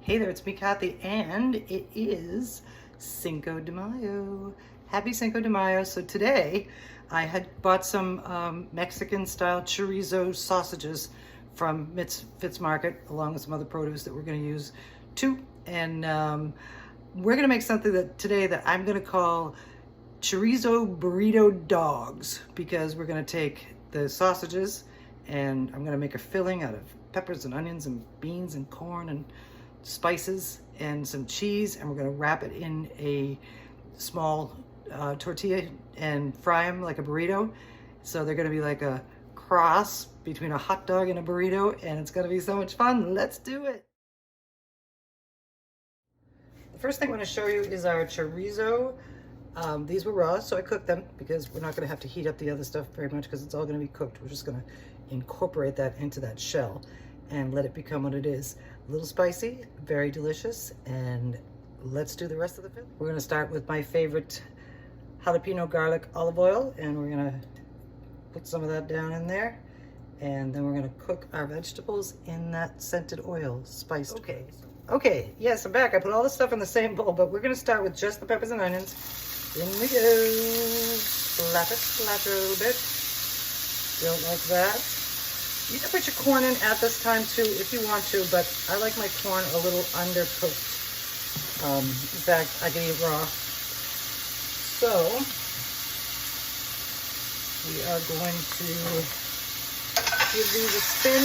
Hey there, it's me, Kathy, and it is Cinco de Mayo. Happy Cinco de Mayo. So today I had bought some Mexican-style chorizo sausages from Fitz Market, along with some other produce that we're going to use too. And we're going to make something today that I'm going to call Chorizo Burrito Dogs, because we're going to take the sausages and I'm going to make a filling out of peppers and onions and beans and corn and spices and some cheese, and we're going to wrap it in a small tortilla and fry them like a burrito. So they're going to be like a cross between a hot dog and a burrito, and it's going to be so much fun. Let's do it. The first thing I'm going to show you is our chorizo. These were raw, so I cooked them because we're not going to have to heat up the other stuff very much because it's all going to be cooked. We're just going to incorporate that into that shell and let it become what it is. A little spicy, very delicious, and let's do the rest of the filling. We're going to start with my favorite jalapeno garlic olive oil, and we're going to put some of that down in there, and then we're going to cook our vegetables in that scented oil, spiced. Okay, yes, I'm back. I put all this stuff in the same bowl, but we're going to start with just the peppers and onions. In we go. Splatter a little bit. Don't like that. You can put your corn in at this time too if you want to, but I like my corn a little undercooked. In fact, I can eat raw. So we are going to give these a spin.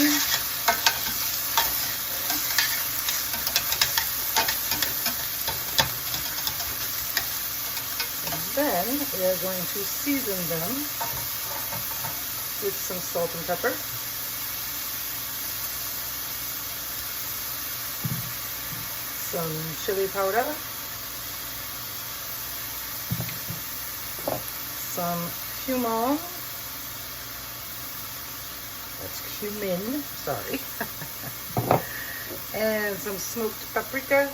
And then we are going to season them with some salt and pepper. Some chili powder, some cumin, that's cumin, sorry, and some smoked paprika,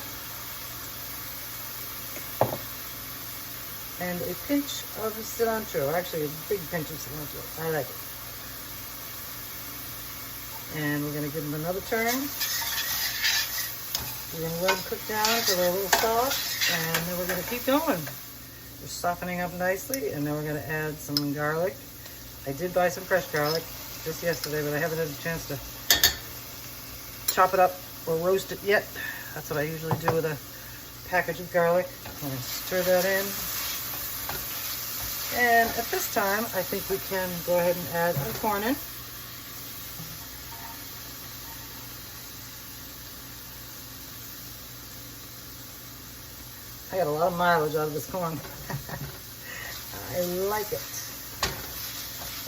and a pinch of cilantro, actually a big pinch of cilantro, I like it. And we're going to give them another turn. We're going to let them cook down until they're a little soft, and then we're going to keep going. They're softening up nicely, and then we're going to add some garlic. I did buy some fresh garlic just yesterday, but I haven't had a chance to chop it up or roast it yet. That's what I usually do with a package of garlic. I'm going to stir that in. And at this time, I think we can go ahead and add our corn in. I got a lot of mileage out of this corn. I like it.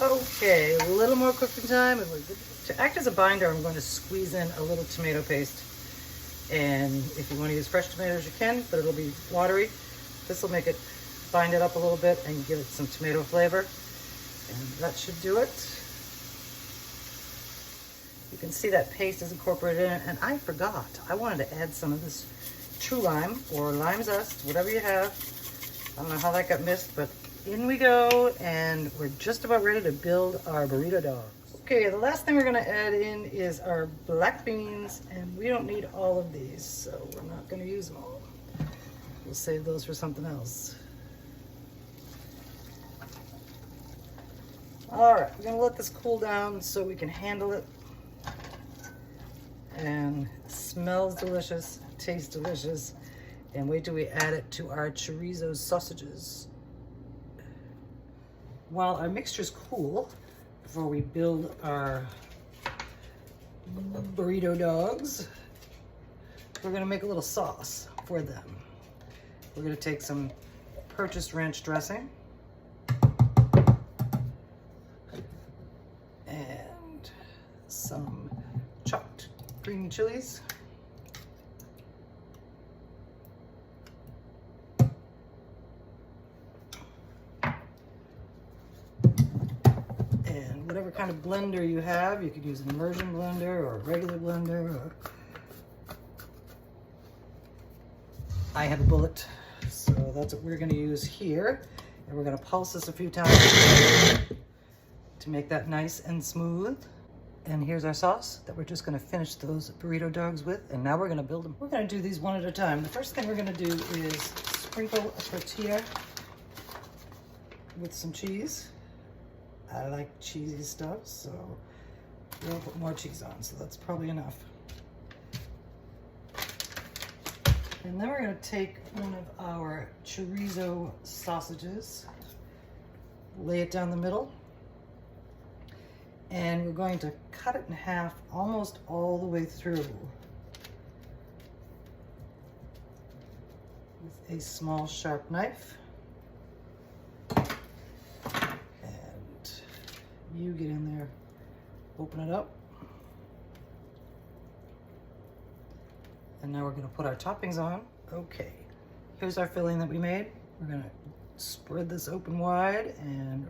Okay, a little more cooking time. And to act as a binder, I'm going to squeeze in a little tomato paste. And if you want to use fresh tomatoes, you can, but it'll be watery. This will make it bind it up a little bit and give it some tomato flavor. And that should do it. You can see that paste is incorporated in it. And I forgot, I wanted to add some of this true lime or lime zest, whatever you have. I don't know how that got missed, but in we go, and we're just about ready to build our burrito dogs. Okay, the last thing we're going to add in is our black beans, and we don't need all of these, so we're not going to use them all. We'll save those for something else. All right, we're going to let this cool down so we can handle it. And it smells delicious, tastes delicious, and wait till we add it to our chorizo sausages. While our mixture's cool, before we build our burrito dogs, we're gonna make a little sauce for them. We're gonna take some purchased ranch dressing and some chopped green chilies. And whatever kind of blender you have, you could use an immersion blender or a regular blender. Or I have a bullet, so that's what we're going to use here. And we're going to pulse this a few times to make that nice and smooth. And here's our sauce that we're just gonna finish those burrito dogs with, and now we're gonna build them. We're gonna do these one at a time. The first thing we're gonna do is sprinkle a tortilla with some cheese. I like cheesy stuff, so we'll put more cheese on, so that's probably enough. And then we're gonna take one of our chorizo sausages, lay it down the middle, and we're going to cut it in half almost all the way through with a small sharp knife. And you get in there, open it up. And now we're gonna put our toppings on. Okay, here's our filling that we made. We're gonna spread this open wide and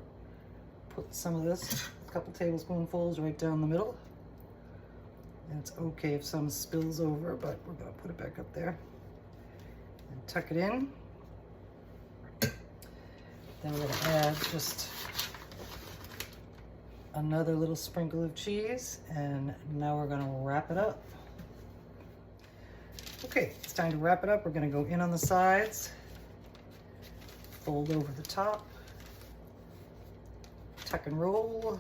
put some of this, a couple tablespoonfuls right down the middle. And it's okay if some spills over, but we're gonna put it back up there and tuck it in. Then we're gonna add just another little sprinkle of cheese, and now we're gonna wrap it up. Okay, it's time to wrap it up. We're gonna go in on the sides, fold over the top, tuck and roll,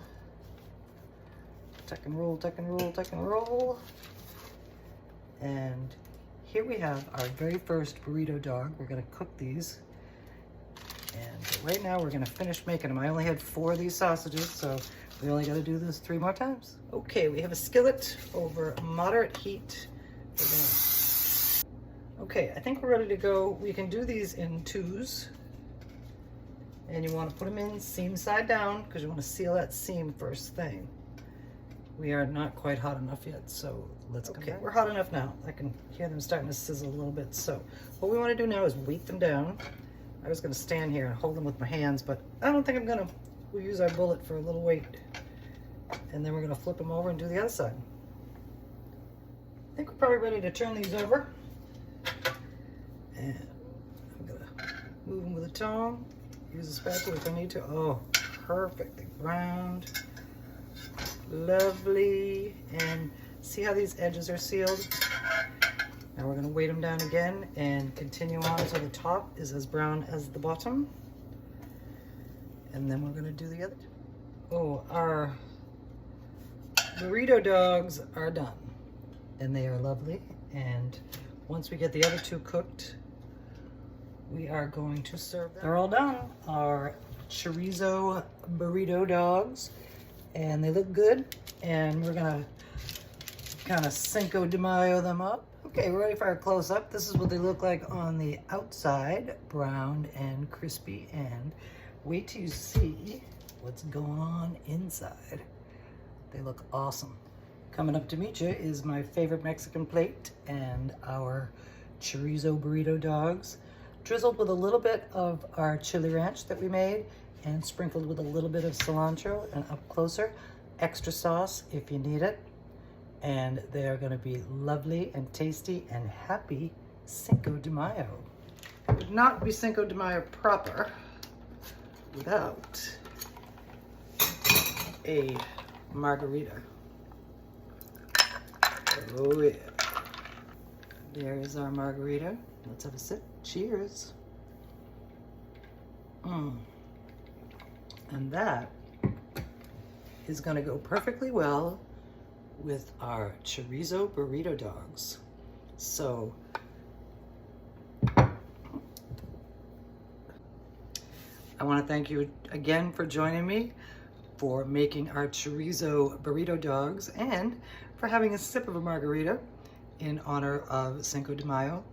tuck and roll, tuck and roll, tuck and roll. And here we have our very first burrito dog. We're gonna cook these. And right now we're gonna finish making them. I only had 4 of these sausages, so we only gotta do this 3 more times. Okay, we have a skillet over moderate heat. Okay, I think we're ready to go. We can do these in 2s. And you want to put them in seam side down because you want to seal that seam first thing. We are not quite hot enough yet, so let's go. Okay, we're hot enough now. I can hear them starting to sizzle a little bit. So what we want to do now is weight them down. I was going to stand here and hold them with my hands, but I don't think I'm going to. We'll use our bullet for a little weight. And then we're going to flip them over and do the other side. I think we're probably ready to turn these over. And I'm going to move them with a tong. Use a spatula if I need to. Oh, perfectly browned. Lovely. And see how these edges are sealed? Now we're going to weight them down again and continue on until the top is as brown as the bottom. And then we're going to do the other. Oh, our burrito dogs are done. And they are lovely. And once we get the other 2 cooked, we are going to serve them. They're all done. Our chorizo burrito dogs. And they look good. And we're gonna kind of Cinco de Mayo them up. Okay, we're ready for our close-up. This is what they look like on the outside. Browned and crispy. And wait till you see what's going on inside. They look awesome. Coming up to meet you is my favorite Mexican plate and our chorizo burrito dogs, drizzled with a little bit of our chili ranch that we made and sprinkled with a little bit of cilantro, and up closer, extra sauce if you need it. And they are gonna be lovely and tasty, and happy Cinco de Mayo. It would not be Cinco de Mayo proper without a margarita. Oh yeah. There is our margarita. Let's have a sip. Cheers. And that is going to go perfectly well with our chorizo burrito dogs. So I want to thank you again for joining me for making our chorizo burrito dogs and for having a sip of a margarita in honor of Cinco de Mayo.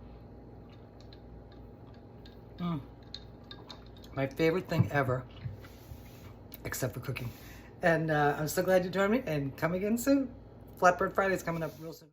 My favorite thing ever, except for cooking. And I'm so glad you joined me, and come again soon. Flatbread Friday's coming up real soon.